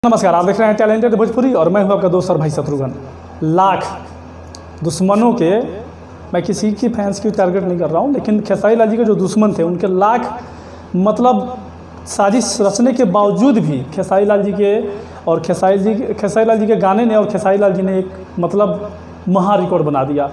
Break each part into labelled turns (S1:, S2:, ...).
S1: नमस्कार, आप देख रहे हैं टैलेंटेड भोजपुरी और मैं हूं आपका दोस्त और भाई शत्रुघ्न। लाख दुश्मनों के, मैं किसी की फैंस की टारगेट नहीं कर रहा हूं, लेकिन खेसारी लाल जी के जो दुश्मन थे उनके लाख मतलब साजिश रचने के बावजूद भी खेसारी लाल जी के और खेसारी लाल जी के गाने ने और खेसारी लाल जी ने एक मतलब महा रिकॉर्ड बना दिया।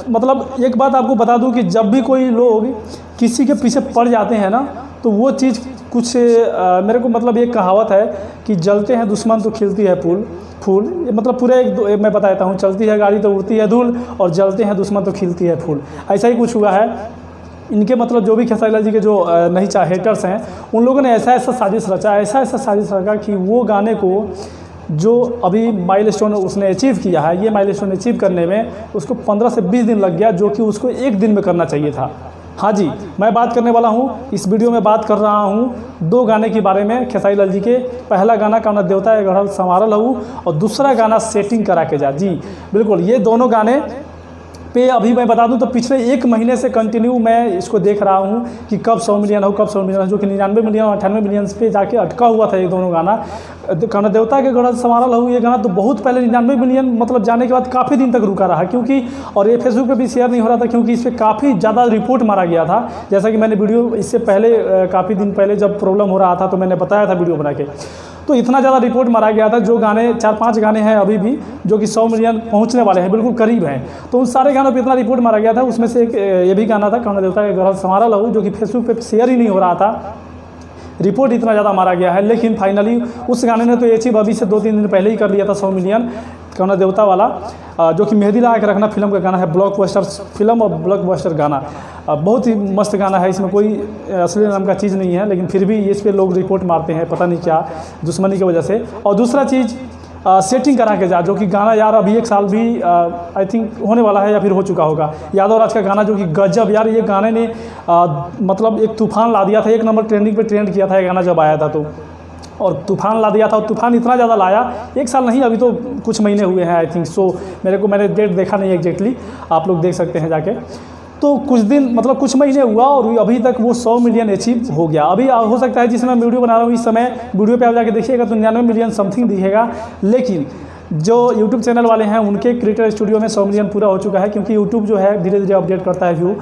S1: मतलब एक बात आपको बता दूं कि जब भी कोई लोग किसी के पीछे पड़ जाते हैं ना, तो वो चीज़ कुछ मेरे को मतलब एक कहावत है कि जलते हैं दुश्मन तो खिलती है फूल मतलब पूरे मैं बता देता हूँ, चलती है गाड़ी तो उड़ती है धूल और जलते हैं दुश्मन तो खिलती है फूल। ऐसा ही कुछ हुआ है इनके, मतलब जो भी खेसारी लाल जी के जो नहीं चाहे हेटर्स हैं, उन लोगों ने ऐसा साजिश रचा, ऐसा साजिश रचा कि वो गाने को जो अभी माइलस्टोन उसने अचीव किया है, ये माइलस्टोन अचीव करने में उसको 15 से 20 दिन लग गया, जो कि उसको एक दिन में करना चाहिए था। हाँ जी, मैं बात करने वाला हूँ इस वीडियो में, बात कर रहा हूँ दो गाने के बारे में खेसारी लाल जी के। पहला गाना कौन देवता है गढ़ल संवारल हूँ और दूसरा गाना सेटिंग करा के जा। जी बिल्कुल, ये दोनों गाने पे अभी मैं बता दूं तो पिछले एक महीने से कंटिन्यू मैं इसको देख रहा हूं कि कब 100 मिलियन हो, कब 100 मिलियन हो, जो कि 99 मिलियन और 98 मिलियन पे जाके अटका हुआ था ये दोनों गाना। कौन देवता के गढ़ल संवारल हूँ ये गाना तो बहुत पहले 99 मिलियन मतलब जाने के बाद काफ़ी दिन तक रुका रहा, क्योंकि और ये फेसबुक पे भी शेयर नहीं हो रहा था, क्योंकि इस पर काफ़ी ज़्यादा रिपोर्ट मारा गया था। जैसा कि मैंने वीडियो इससे पहले काफ़ी दिन पहले जब प्रॉब्लम हो रहा था तो मैंने बताया था वीडियो बना के, तो इतना ज़्यादा रिपोर्ट मारा गया था। जो गाने 4-5 गाने हैं अभी भी जो कि 100 मिलियन पहुंचने वाले हैं, बिल्कुल करीब हैं, तो उन सारे गानों पे इतना रिपोर्ट मारा गया था। उसमें से एक ये भी गाना था कौन देवता है गढ़ल संवारल हूँ, जो कि फेसबुक पे शेयर ही नहीं हो रहा था, रिपोर्ट इतना ज़्यादा मारा गया है। लेकिन फाइनली उस गाने ने तो अचीव अभी से 2-3 दिन पहले ही कर लिया था 100 मिलियन कौन देवता वाला, जो कि मेहंदी लगा के रखना फिल्म का गाना है, ब्लॉकबस्टर फिल्म और ब्लॉकबस्टर गाना, बहुत ही मस्त गाना है। इसमें कोई असली नाम का चीज़ नहीं है, लेकिन फिर भी इस पर लोग रिपोर्ट मारते हैं, पता नहीं क्या दुश्मनी की वजह से। और दूसरा चीज़ सेटिंग करा के जा, जो कि गाना यार अभी 1 साल भी आई थिंक होने वाला है या फिर हो चुका होगा। यादव राज का गाना जो कि गजब, यार ये गाने ने मतलब एक तूफान ला दिया था, 1 नंबर ट्रेंडिंग पे ट्रेंड किया था ये गाना जब आया था, तो और तूफान ला दिया था। और तूफान इतना ज़्यादा लाया, 1 साल नहीं, अभी तो कुछ महीने हुए हैं आई थिंक सो, मैंने डेट देखा नहीं एग्जैक्टली, आप लोग देख सकते हैं जाके। तो कुछ दिन मतलब कुछ महीने हुआ और अभी तक वो 100 मिलियन अचीव हो गया। अभी हो सकता है जिसमें मैं वीडियो बना रहा हूँ इस समय वीडियो पे आप जाके देखिएगा तो 99 मिलियन समथिंग दिखेगा, लेकिन जो यूट्यूब चैनल वाले हैं उनके क्रिएटर स्टूडियो में 100 मिलियन पूरा हो चुका है, क्योंकि यूट्यूब जो है धीरे धीरे अपडेट करता है व्यू।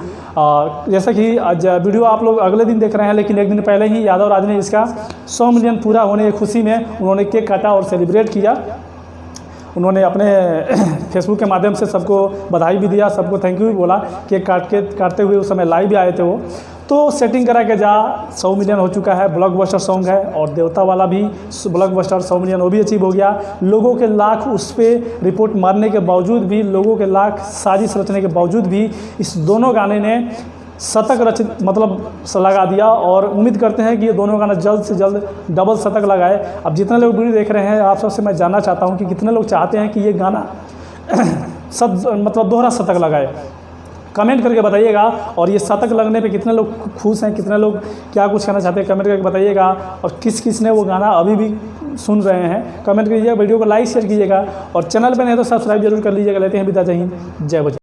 S1: जैसा कि आज वीडियो आप लोग अगले दिन देख रहे हैं, लेकिन एक दिन पहले ही यादव राज ने इसका 100 मिलियन पूरा होने की खुशी में उन्होंने केक काटा और सेलिब्रेट किया। उन्होंने अपने फेसबुक के माध्यम से सबको बधाई भी दिया, सबको थैंक यू भी बोला, केक काटते हुए उस समय लाइव भी आए थे वो। तो सेटिंग करा के जा 100 मिलियन हो चुका है, ब्लॉकबस्टर सॉन्ग है, और देवता वाला भी ब्लॉकबस्टर 100 मिलियन वो भी अचीव हो गया। लोगों के लाख उस पर रिपोर्ट मारने के बावजूद भी, लोगों के लाख साजिश रचने के बावजूद भी इस दोनों गाने ने शतक रचित मतलब लगा दिया, और उम्मीद करते हैं कि ये दोनों गाना जल्द से जल्द डबल शतक लगाए। अब जितने लोग वीडियो देख रहे हैं आप सबसे मैं जानना चाहता हूँ कि कितने लोग चाहते हैं कि ये गाना मतलब दोहरा शतक लगाए, कमेंट करके बताइएगा। और ये शतक लगने पे कितने लोग खुश हैं, कितने लोग क्या कुछ कहना चाहते हैं, कमेंट करके बताइएगा। और किस ने वो गाना अभी भी सुन रहे हैं कमेंट कीजिएगा, वीडियो को लाइक शेयर कीजिएगा, और चैनल पे नहीं तो सब्सक्राइब जरूर कर लीजिएगा। लेते हैं विदा, जय हिंद, जय बजरंग।